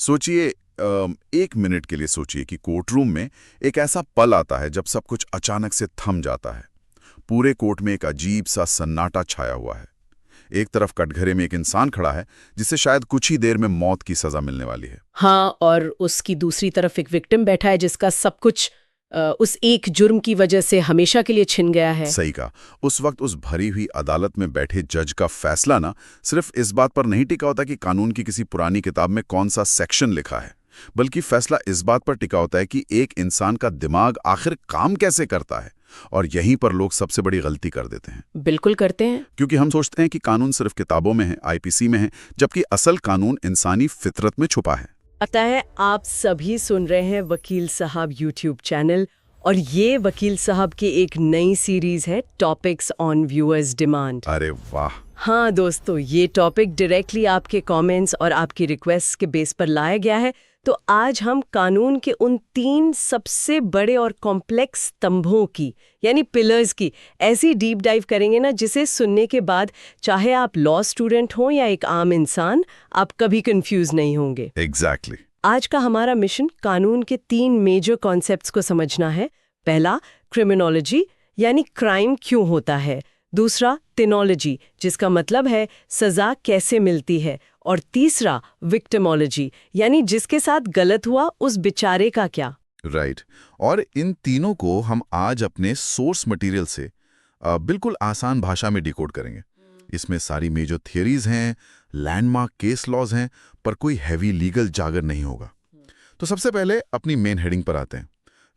सोचिए, एक मिनट के लिए सोचिए कि कोर्टरूम में एक ऐसा पल आता है जब सब कुछ अचानक से थम जाता है। पूरे कोर्ट में एक अजीब सा सन्नाटा छाया हुआ है। एक तरफ कटघरे में एक इंसान खड़ा है जिसे शायद कुछ ही देर में मौत की सजा मिलने वाली है। हाँ, और उसकी दूसरी तरफ एक विक्टिम बैठा है जिसका सब कुछ उस एक जुर्म की वजह से हमेशा के लिए छिन गया है। सही कहा। उस वक्त उस भरी हुई अदालत में बैठे जज का फैसला ना सिर्फ इस बात पर नहीं टिका होता कि कानून की किसी पुरानी किताब में कौन सा सेक्शन लिखा है, बल्कि फैसला इस बात पर टिका होता है कि एक इंसान का दिमाग आखिर काम कैसे करता है। और यहीं पर लोग सबसे बड़ी गलती कर देते हैं। बिल्कुल करते हैं। क्योंकि हम सोचते हैं कि कानून सिर्फ किताबों में है, आईपीसी में है, जबकि असल कानून इंसानी फितरत में छुपा है। पता है, आप सभी सुन रहे हैं वकील साहब यूट्यूब चैनल, और ये वकील साहब की एक नई सीरीज है, टॉपिक्स ऑन व्यूअर्स डिमांड। अरे वाह! हाँ दोस्तों, ये टॉपिक डायरेक्टली आपके कमेंट्स और आपकी रिक्वेस्ट के बेस पर लाया गया है। तो आज हम कानून के उन 3 सबसे बड़े और कॉम्प्लेक्स स्तंभों की, यानी पिलर्स की, ऐसी डीप डाइव करेंगे ना, जिसे सुनने के बाद चाहे आप लॉ स्टूडेंट हो या एक आम इंसान, आप कभी कंफ्यूज नहीं होंगे। एग्जैक्टली। आज का हमारा मिशन कानून के 3 मेजर कॉन्सेप्ट्स को समझना है। पहला, क्रिमिनोलॉजी, यानी क्राइम क्यों होता है। दूसरा, टिनोलॉजी, जिसका मतलब है सजा कैसे मिलती है। और तीसरा, विक्टिमोलॉजी, यानी जिसके साथ गलत हुआ उस बेचारे का क्या। राइट। और इन तीनों को हम आज अपने सोर्स मटेरियल से बिल्कुल आसान भाषा में डिकोड करेंगे। इसमें सारी मेजर थियरीज हैं, लैंडमार्क केस लॉज हैं, पर कोई हैवी लीगल जागर नहीं होगा। तो सबसे पहले अपनी मेन हेडिंग पर आते हैं,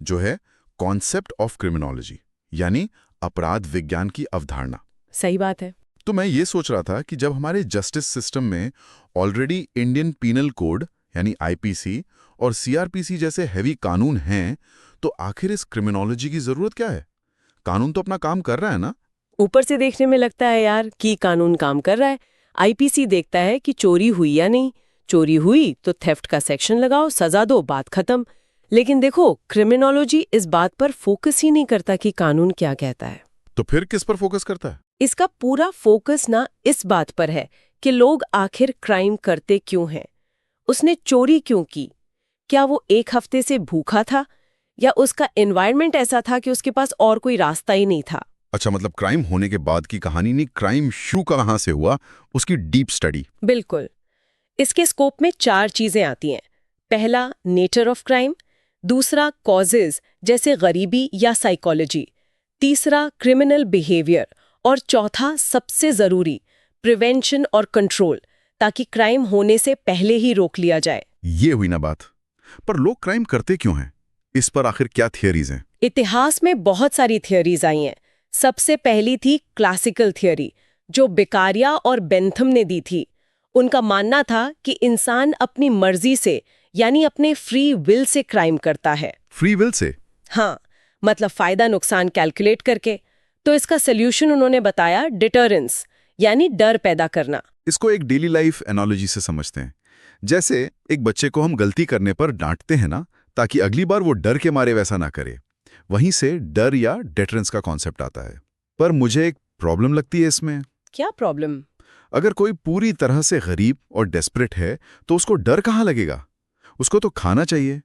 जो है कॉन्सेप्ट ऑफ क्रिमिनोलॉजी, यानी अपराध विज्ञान की अवधारणा। सही बात है। तो मैं ये सोच रहा था कि जब हमारे जस्टिस सिस्टम में ऑलरेडी इंडियन पीनल कोड यानी आईपीसी और सीआरपीसी जैसे हैवी कानून हैं, तो आखिर इस क्रिमिनोलॉजी की जरूरत क्या है? कानून तो अपना काम कर रहा है ना। ऊपर से देखने में लगता है यार कि कानून काम कर रहा है। आईपीसी देखता है कि चोरी हुई या नहीं, चोरी हुई तो थेफ्ट का सेक्शन लगाओ, सजा दो, बात खत्म। लेकिन देखो, क्रिमिनोलॉजी इस बात पर फोकस ही नहीं करता कि कानून क्या कहता है। तो फिर किस पर फोकस करता है? इसका पूरा फोकस ना इस बात पर है कि लोग आखिर क्राइम करते क्यों हैं। उसने चोरी क्यों की? क्या वो एक हफ्ते से भूखा था, या उसका एनवायरनमेंट ऐसा था कि उसके पास और कोई रास्ता ही नहीं था। अच्छा, मतलब क्राइम होने के बाद की कहानी नहीं, क्राइम शुरू कहाँ से हुआ, उसकी डीप स्टडी। बिल्कुल। इसके स्कोप में 4 चीजें आती हैं। पहला, नेचर ऑफ क्राइम। दूसरा, कॉजेज जैसे गरीबी या साइकोलॉजी। तीसरा, क्रिमिनल बिहेवियर। और चौथा, सबसे जरूरी, प्रिवेंशन और कंट्रोल, ताकि क्राइम होने से पहले ही रोक लिया जाए। ये हुई ना बात। पर लोग क्राइम करते क्यों हैं? इस पर आखिर क्या थियरीज हैं? इतिहास में बहुत सारी थियरीज आई हैं। सबसे पहली थी क्लासिकल थियरी, जो बेकारिया और बेंथम ने दी थी। उनका मानना था कि इंसान अपनी मर्जी से, यानी अपने फ्री विल से क्राइम करता है। Free will say? हाँ, मतलब फायदा नुकसान कैलकुलेट करके। तो इसका सोल्यूशन उन्होंने बताया डिटरेंस, यानी डर पैदा करना। इसको एक डेली लाइफ एनालॉजी से समझते हैं। जैसे एक बच्चे को हम गलती करने पर डांटते हैं ना, ताकि अगली बार वो डर के मारे वैसा ना करे। वहीं से डर या डिटरेंस का कॉन्सेप्ट आता है। पर मुझे एक प्रॉब्लम लगती है इसमें। क्या प्रॉब्लम? अगर कोई पूरी तरह से गरीब और डेस्परेट है, तो उसको डर कहाँ लगेगा? उसको तो खाना चाहिए।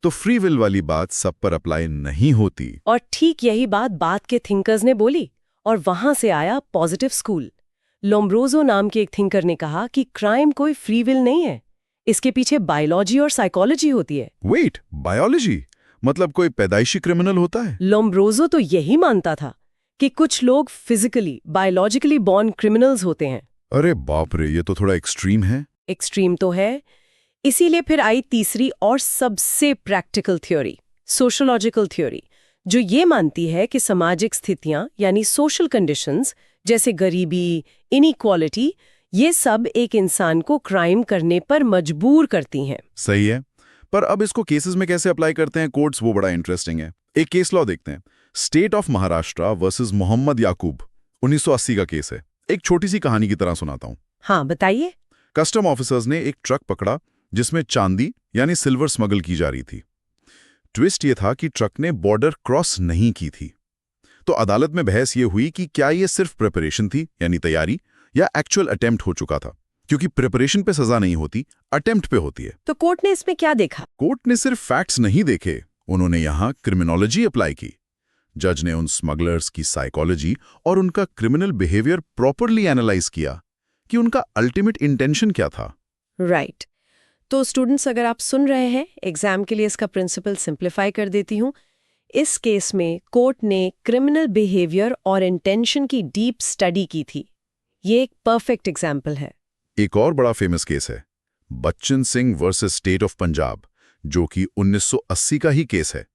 तो फ्री विल वाली बात सब पर अप्लाई नहीं होती। और ठीक यही बात के थिंकर्स ने बोली, और वहां से आया पॉजिटिव स्कूल। लोम्ब्रोजो नाम के एक थिंकर ने कहा कि क्राइम कोई फ्री विल नहीं है, इसके पीछे बायोलॉजी और साइकोलॉजी होती है। Wait, biology? मतलब कोई पैदाइशी क्रिमिनल होता है? लोम्ब्रोजो तो यही मानता था कि कुछ लोग फिजिकली, बायोलॉजिकली बॉर्न क्रिमिनल्स होते हैं। अरे बाप रे, ये तो थोड़ा एक्सट्रीम है। एक्सट्रीम तो है। इसीलिए फिर आई तीसरी और सबसे प्रैक्टिकल थ्योरी, सोशोलॉजिकल थ्योरी, जो ये मानती है कि सामाजिक स्थितियां, यानी सोशल कंडीशंस, जैसे गरीबी, इनइक्वालिटी, ये सब एक इंसान को क्राइम करने पर मजबूर करती हैं। सही है। पर अब इसको केसेस में कैसे अप्लाई करते हैं कोर्ट्स, वो बड़ा इंटरेस्टिंग है। एक केस लॉ देखते हैं, state of Maharashtra versus Mohammad Yakub, 1980 का केस है। एक छोटी सी कहानी की तरह सुनाता हूं। हाँ, बताइए। कस्टम ऑफिसर्स ने एक ट्रक पकड़ा जिसमें चांदी यानी सिल्वर स्मगल की जा रही थी। ट्विस्ट ये था कि ट्रक ने बॉर्डर क्रॉस नहीं की थी। तो अदालत में बहस ये हुई कि क्या ये सिर्फ प्रिपरेशन थी, यानी तैयारी, या एक्चुअल अटेम्प्ट हो चुका था। क्योंकि प्रिपरेशन पे सजा नहीं होती, अटेम्प्ट पे होती है। तो कोर्ट ने इसमें क्या देखा? कोर्ट ने सिर्फ फैक्ट्स नहीं देखे, उन्होंने यहाँ क्रिमिनोलॉजी अप्लाई की। जज ने उन स्मगलर्स की साइकोलॉजी और उनका क्रिमिनल बिहेवियर प्रॉपरली एनालाइज किया कि उनका अल्टीमेट इंटेंशन क्या था। राइट। तो स्टूडेंट्स, अगर आप सुन रहे हैं, एग्जाम के लिए इसका प्रिंसिपल सिंप्लीफाई कर देती हूँ। इस केस में कोर्ट ने क्रिमिनल बिहेवियर और इंटेंशन की डीप स्टडी की थी। ये एक परफेक्ट एग्जाम्पल है। एक और बड़ा फेमस केस है Bachchan Singh versus state of Punjab, जो कि 1980 का ही केस है,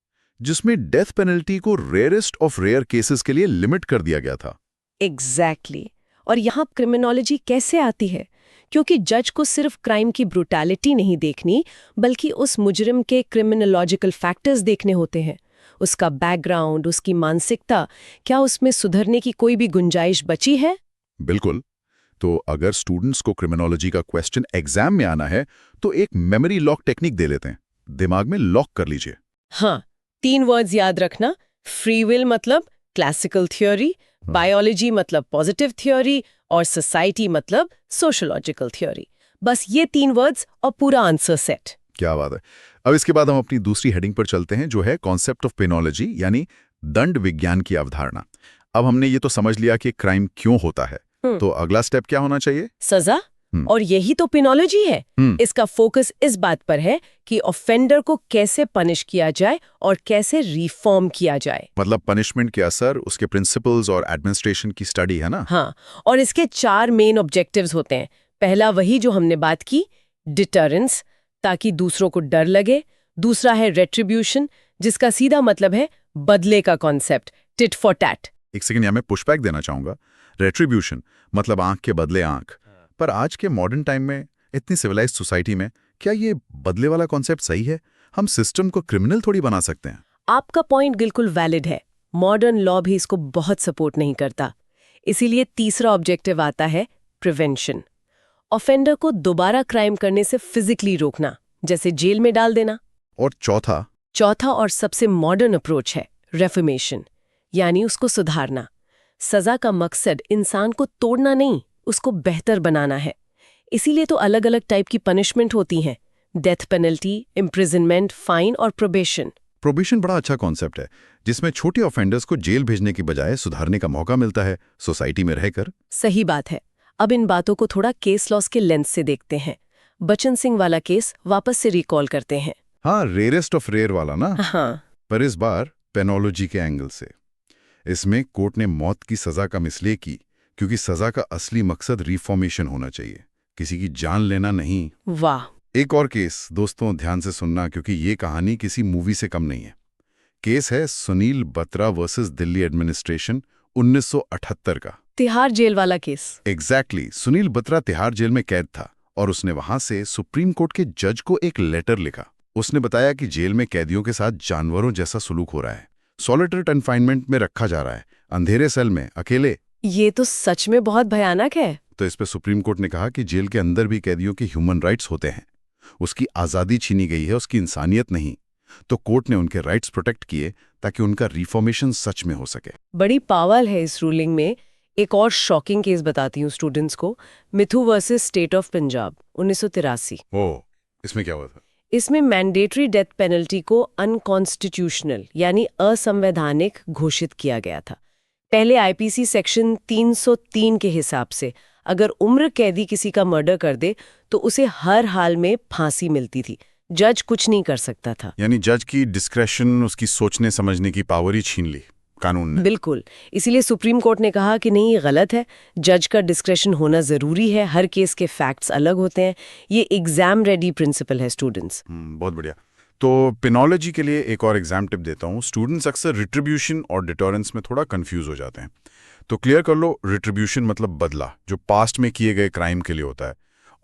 जिसमें डेथ पेनल्टी को रेयरेस्ट ऑफ रेयर केसेस के लिए लिमिट कर दिया गया था। एग्जैक्टली। और यहाँ क्रिमिनोलॉजी कैसे आती है? क्योंकि जज को सिर्फ क्राइम की ब्रूटैलिटी नहीं देखनी, बल्कि उस मुजरिम के क्रिमिनोलॉजिकल फैक्टर्स देखने होते हैं। उसका बैकग्राउंड, उसकी मानसिकता, क्या उसमें सुधरने की कोई भी गुंजाइश बची है? बिल्कुल। तो अगर स्टूडेंट्स को क्रिमिनोलॉजी का क्वेश्चन एग्जाम में आना है तो एक मेमोरी लॉक टेक्निक दे लेते हैं। दिमाग में लॉक कर लीजिए। हाँ, 3 वर्ड्स याद रखना। फ्री विल मतलब क्लासिकल थ्योरी, बायोलॉजी मतलब पॉजिटिव थ्योरी और सोसाइटी मतलब सोशोलॉजिकल थ्योरी। बस ये 3 वर्ड्स और पूरा आंसर सेट। क्या बात है। अब इसके बाद हम अपनी दूसरी हेडिंग पर चलते हैं, जो है कॉन्सेप्ट ऑफ पेनोलॉजी, यानी दंड विज्ञान की अवधारणा। अब हमने ये तो समझ लिया कि क्राइम क्यों होता है, तो अगला स्टेप क्या होना चाहिए? सजा। और यही तो पेनोलॉजी है। इसका फोकस इस बात पर है कि ऑफेंडर को कैसे पनिश किया जाए और कैसे रिफॉर्म किया जाए। मतलब पनिशमेंट के असर, उसके प्रिंसिपल्स और एडमिनिस्ट्रेशन की स्टडी है ना? हाँ, और इसके 4 मेन ऑब्जेक्टिव्स होते हैं। पहला वही जो हमने बात की, डिटरेंस, ताकि दूसरों को डर लगे। दूसरा है रेट्रिब्यूशन, जिसका सीधा मतलब है बदले का कॉन्सेप्ट, टिट फॉर टैट। एक सेकंड, यहाँ मैं पुशबैक देना चाहूंगा। रेट्रिब्यूशन मतलब आंख के बदले आंख। पर आज के मॉडर्न टाइम में, इतनी सिविलाइज्ड सोसाइटी में, क्या ये बदले वाला कॉन्सेप्ट सही है? हम सिस्टम को क्रिमिनल थोड़ी बना सकते हैं। आपका पॉइंट बिल्कुल वैलिड है। मॉडर्न लॉ भी इसको बहुत सपोर्ट नहीं करता। इसीलिए तीसरा ऑब्जेक्टिव आता है प्रिवेंशन। ऑफेंडर को दोबारा क्राइम करने से फिजिकली रोकना, जैसे जेल में डाल देना। और चौथा और सबसे मॉडर्न अप्रोच है रेफॉर्मेशन, यानी उसको सुधारना। सजा का मकसद इंसान को तोड़ना नहीं, उसको बेहतर बनाना है। इसीलिए तो अलग अलग टाइप की पनिशमेंट होती हैं: डेथ पेनल्टी, इम्प्रिजनमेंट, फाइन और प्रोबेशन। प्रोबेशन बड़ा अच्छा कॉन्सेप्ट है, जिसमें छोटे ऑफेंडर्स को जेल भेजने की बजाय सुधारने का मौका मिलता है सोसाइटी में रहकर। सही बात है। अब इन बातों को थोड़ा केस लॉस के लेंस से देखते हैं। बच्चन सिंह वाला केस वापस से रिकॉल करते हैं। हाँ, रेयरेस्ट ऑफ रेयर वाला ना? हाँ। पर इस बार पेनोलॉजी के एंगल से। इसमें कोर्ट ने मौत की सजा कम इसलिए की क्योंकि सजा का असली मकसद रिफॉर्मेशन होना चाहिए, किसी की जान लेना नहीं। वाह। एक और केस, दोस्तों ध्यान से सुनना, क्योंकि ये कहानी किसी मूवी से कम नहीं है। केस है सुनील बत्रा वर्सेस दिल्ली एडमिनिस्ट्रेशन, 1978 का। तिहाड़ जेल वाला case. Exactly. Sunil Batra Tihar jail में कैद था और उसने वहां से सुप्रीम कोर्ट के जज को एक लेटर लिखा। उसने बताया कि जेल में कैदियों के साथ जानवरों जैसा सुलूक हो रहा है। सॉलिटरी कन्फाइनमेंट में रखा जा रहा है, अंधेरे सेल में, अकेले। ये तो सच में बहुत भयानक है। तो इस पे सुप्रीम कोर्ट ने कहा कि जेल के अंदर भी कैदियों के ह्यूमन राइट्स होते हैं। उसकी आज़ादी छीनी गई है, उसकी इंसानियत नहीं। तो कोर्ट ने उनके राइट्स प्रोटेक्ट किए ताकि उनका रिफॉर्मेशन सच में हो सके। बड़ी पावर है इस रूलिंग में। एक और शॉकिंग केस बताती हूँ स्टूडेंट्स को। मिथु वर्सेस स्टेट ऑफ पंजाब, 1983। ओह, इसमें क्या हुआ था? इसमें मैंडेटरी डेथ पेनल्टी को अनकॉन्स्टिट्यूशनल यानी असंवैधानिक घोषित किया गया था। पहले आईपीसी सेक्शन 303 के हिसाब से अगर उम्र कैदी किसी का मर्डर कर दे तो उसे हर हाल में फांसी मिलती थी। जज कुछ नहीं कर सकता था। यानी जज की डिस्क्रेशन, उसकी सोचने समझने की पावर ही छीन ली कानून ने। बिल्कुल। इसीलिए सुप्रीम कोर्ट ने कहा कि नहीं, ये गलत है। जज का डिस्क्रेशन होना जरूरी है। हर केस के फैक्ट्स अलग होते हैं। ये एग्जाम रेडी प्रिंसिपल है स्टूडेंट्स। बहुत बढ़िया। तो पेनोलॉजी के लिए एक और एग्जाम टिप देता हूँ। स्टूडेंट्स अक्सर रिट्रीब्यूशन और डिटरेंस में थोड़ा कंफ्यूज हो जाते हैं, तो क्लियर कर लो। रिट्रीब्यूशन मतलब बदला, जो पास्ट में किए गए क्राइम के लिए होता है,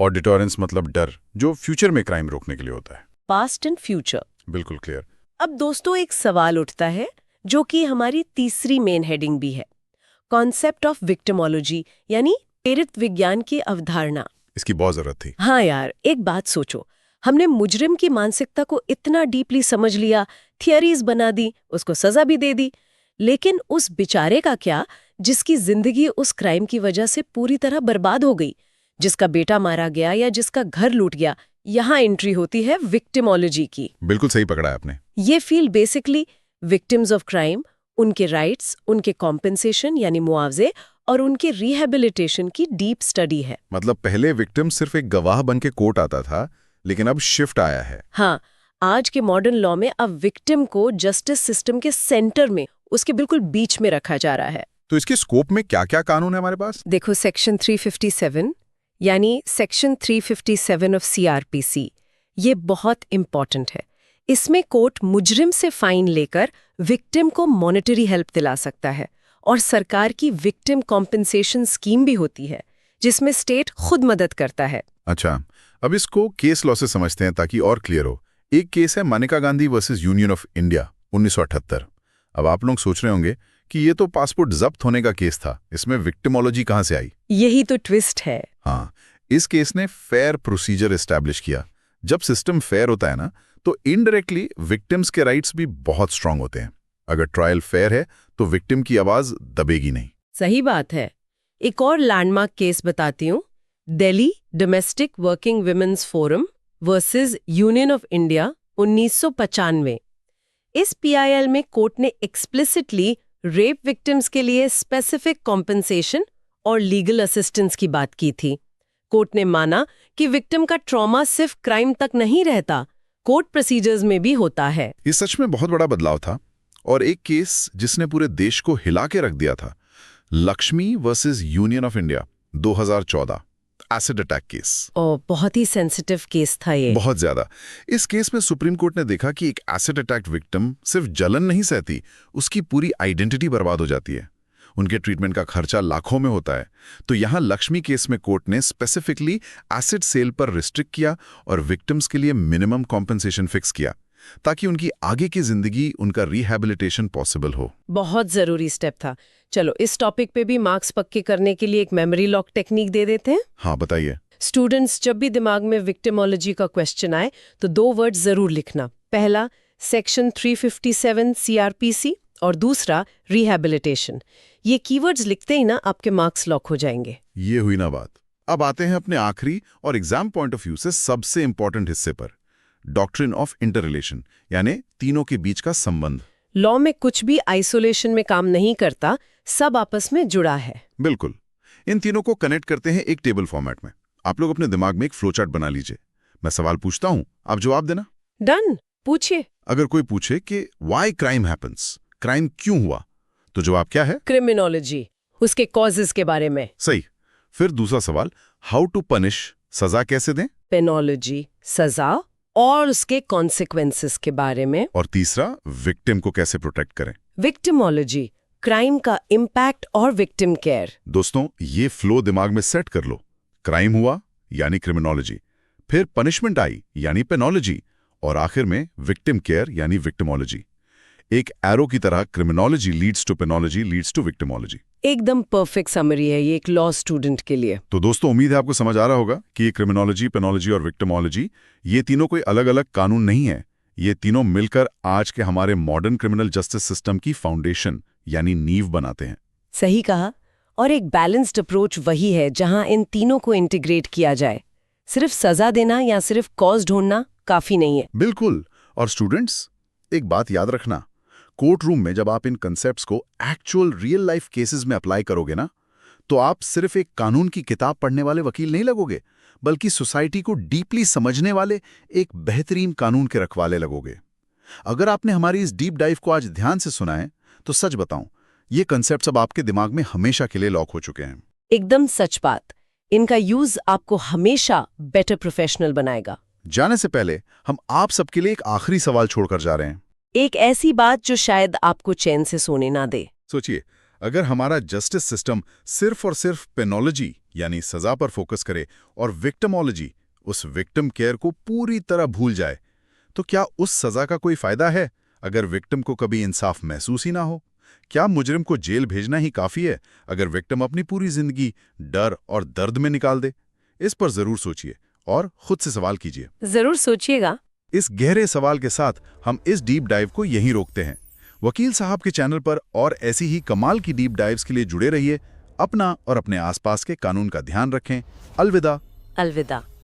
और डिटरेंस मतलब डर, जो फ्यूचर में क्राइम रोकने के लिए होता है। पास्ट एंड फ्यूचर, बिल्कुल क्लियर। अब दोस्तों एक सवाल उठता है, जो कि हमारी तीसरी मेन हेडिंग भी है, कॉन्सेप्ट ऑफ विक्टिमोलॉजी, यानी पीड़ित विज्ञान की अवधारणा। इसकी बहुत जरूरत थी। हाँ यार, एक बात सोचो, हमने मुजरिम की मानसिकता को इतना डीपली समझ लिया, थियरीज बना दी, उसको सजा भी दे दी, लेकिन उस बेचारे का क्या जिसकी जिंदगी उस क्राइम की वजह से पूरी तरह बर्बाद हो गई, जिसका बेटा मारा गया या जिसका घर लूट गया, यहाँ एंट्री होती है विक्टिमोलॉजी की। बिल्कुल सही पकड़ा है आपने। ये field basically victims of crime, उनके राइट्स, उनके कॉम्पेंसेशन यानी मुआवजे और उनके रिहेबिलिटेशन की डीप स्टडी है। मतलब पहले विक्टिम सिर्फ एक गवाह बन के कोर्ट आता था, लेकिन अब शिफ्ट आया है। हाँ, आज के मॉडर्न लॉ में अब विक्टिम को जस्टिस सिस्टम के सेंटर में, उसके बिल्कुल बीच में रखा जा रहा है। तो इसके स्कोप में क्या क्या कानून है हमारे पास? देखो, सेक्शन 357 यानी सेक्शन 357 ऑफ सीआरपीसी, ये बहुत इंपॉर्टेंट है। इसमें कोर्ट मुजरिम से फाइन लेकर विक्टिम को मॉनेटरी हेल्प दिला सकता है, और सरकार की विक्टिम कॉम्पेंसेशन स्कीम भी होती है, जिसमें स्टेट खुद मदद करता है। अच्छा, अब इसको केस लॉ से समझते हैं ताकि और क्लियर हो। एक केस है Maneka Gandhi versus union of India 1978। अब आप लोग सोच रहे होंगे कि ये तो पासपोर्ट जब्त होने का केस था, इसमें विक्टिमोलॉजी कहाँ से आई? यही तो ट्विस्ट है। हाँ, इस केस ने फेयर प्रोसीजर एस्टैब्लिश किया। जब सिस्टम फेयर होता है ना, तो इनडायरेक्टली विक्टिम्स के राइट्स भी बहुत स्ट्रांग होते हैं। अगर ट्रायल फेयर है तो विक्टिम की आवाज दबेगी नहीं। सही बात है। एक और लैंडमार्क केस बताती हूँ, Delhi domestic working women's forum versus union of India 1995। इस पीआईएल में कोर्ट ने एक्सप्लिसिटली रेप विक्टिम्स के लिए स्पेसिफिक कॉम्पेंसेशन और लीगल असिस्टेंस की बात की थी। कोर्ट ने माना कि विक्टिम का ट्रॉमा सिर्फ क्राइम तक नहीं रहता, कोर्ट प्रोसीजर्स में भी होता है। ये सच में बहुत बड़ा बदलाव था। और एक केस जिसने पूरे देश को हिला के रख दिया था, Lakshmi versus union of India 2014, acid attack case. बहुत ही सेंसिटिव केस था ये। बहुत ज्यादा। इस केस में सुप्रीम कोर्ट ने देखा कि एक एसिड अटैक विक्टिम सिर्फ जलन नहीं सहती, उसकी पूरी आइडेंटिटी बर्बाद हो जाती है। उनके ट्रीटमेंट का खर्चा लाखों में होता है। तो यहां लक्ष्मी केस में कोर्ट ने स्पेसिफिकली एसिड सेल पर रिस्ट्रिक्ट किया और विक्टिम्स के लिए मिनिमम कॉम्पेंसेशन फिक्स किया, ताकि उनकी आगे की जिंदगी, उनका रिहैबिलिटेशन पॉसिबल हो। बहुत जरूरी स्टेप था। चलो, इस टॉपिक पे भी मार्क्स पक्के करने के लिए एक मेमोरी लॉक टेक्निक दे देते हैं। हाँ, बताइए। स्टूडेंट्स, जब भी दिमाग में विक्टिमोलॉजी का क्वेश्चन आए तो 2 वर्ड जरूर लिखना। पहला सेक्शन 357 सीआरपीसी और दूसरा रिहैबिलिटेशन। ये कीवर्ड्स लिखते ही ना आपके मार्क्स लॉक हो जाएंगे। ये हुई ना बात। अब आते हैं अपने आखिरी और एग्जाम पॉइंट ऑफ व्यू से सबसे इंपॉर्टेंट हिस्से पर, डॉक्ट्रिन ऑफ इंटररिलेशन, यानी तीनों के बीच का संबंध। लॉ में कुछ भी आइसोलेशन में काम नहीं करता, सब आपस में जुड़ा है। बिल्कुल। इन तीनों को कनेक्ट करते हैं एक टेबल फॉर्मेट में। आप लोग अपने दिमाग में एक फ्लोचार्ट बना लीजिए। मैं सवाल पूछता हूं, आप जवाब देना। डन, पूछिए। अगर कोई पूछे कि व्हाई क्राइम हैपेंस, क्राइम क्यों हुआ, तो जवाब क्या है? क्रिमिनोलॉजी, उसके कॉजेस के बारे में। सही। फिर दूसरा सवाल, हाउ टू पनिश, सजा कैसे दें? पेनोलॉजी, सजा और उसके कॉन्सिक्वेंसेस के बारे में। और तीसरा, विक्टिम को कैसे प्रोटेक्ट करें? विक्टिमोलॉजी, क्राइम का इम्पैक्ट और विक्टिम केयर। दोस्तों, ये फ्लो दिमाग में सेट कर लो। क्राइम हुआ यानी क्रिमिनोलॉजी, फिर पनिशमेंट आई यानी पेनोलॉजी, और आखिर में विक्टिम केयर यानी विक्टिमोलॉजी। एक एरो की तरह criminology leads to penology leads to victimology. एकदम परफेक्ट समरी है ये एक लॉ स्टूडेंट के लिए। तो दोस्तों, उम्मीद है आपको समझ आ रहा होगा कि ये क्रिमिनोलॉजी, पेनोलॉजी और विक्टिमोलॉजी, ये तीनों कोई अलग अलग कानून नहीं है। ये तीनों मिलकर आज के हमारे मॉडर्न क्रिमिनल जस्टिस सिस्टम की फाउंडेशन यानी नींव बनाते हैं। सही कहा। और एक बैलेंस्ड अप्रोच वही है जहां इन तीनों को इंटीग्रेट किया जाए। सिर्फ सजा देना या सिर्फ कॉज ढूंढना काफी नहीं है। बिल्कुल। और स्टूडेंट्स, एक बात याद रखना, कोर्ट रूम में जब आप इन कंसेप्ट्स को एक्चुअल रियल लाइफ केसेस में अप्लाई करोगे ना, तो आप सिर्फ एक कानून की किताब पढ़ने वाले वकील नहीं लगोगे, बल्कि सोसाइटी को डीपली समझने वाले एक बेहतरीन कानून के रखवाले लगोगे। अगर आपने हमारी इस डीप डाइव को आज ध्यान से सुना है, तो सच बताऊं, ये कंसेप्ट्स अब आपके दिमाग में हमेशा के लिए लॉक हो चुके हैं। एकदम सच बात। इनका यूज आपको हमेशा बेटर प्रोफेशनल बनाएगा। जाने से पहले हम आप सबके लिए एक आखिरी सवाल छोड़कर जा रहे हैं। एक ऐसी बात जो शायद आपको चैन से सोने ना दे। सोचिए, अगर हमारा जस्टिस सिस्टम सिर्फ और सिर्फ पेनोलॉजी यानी सजा पर फोकस करे और विक्टिमोलॉजी, उस विक्टिम केयर को पूरी तरह भूल जाए, तो क्या उस सजा का कोई फायदा है अगर विक्टिम को कभी इंसाफ महसूस ही ना हो? क्या मुजरिम को जेल भेजना ही काफी है अगर विक्टिम अपनी पूरी जिंदगी डर और दर्द में निकाल दे? इस पर जरूर सोचिए और खुद से सवाल कीजिए। जरूर सोचिएगा। इस गहरे सवाल के साथ हम इस डीप डाइव को यहीं रोकते हैं। वकील साहब के चैनल पर और ऐसी ही कमाल की डीप डाइव्स के लिए जुड़े रहिए। अपना और अपने आसपास के कानून का ध्यान रखें। अलविदा। अलविदा।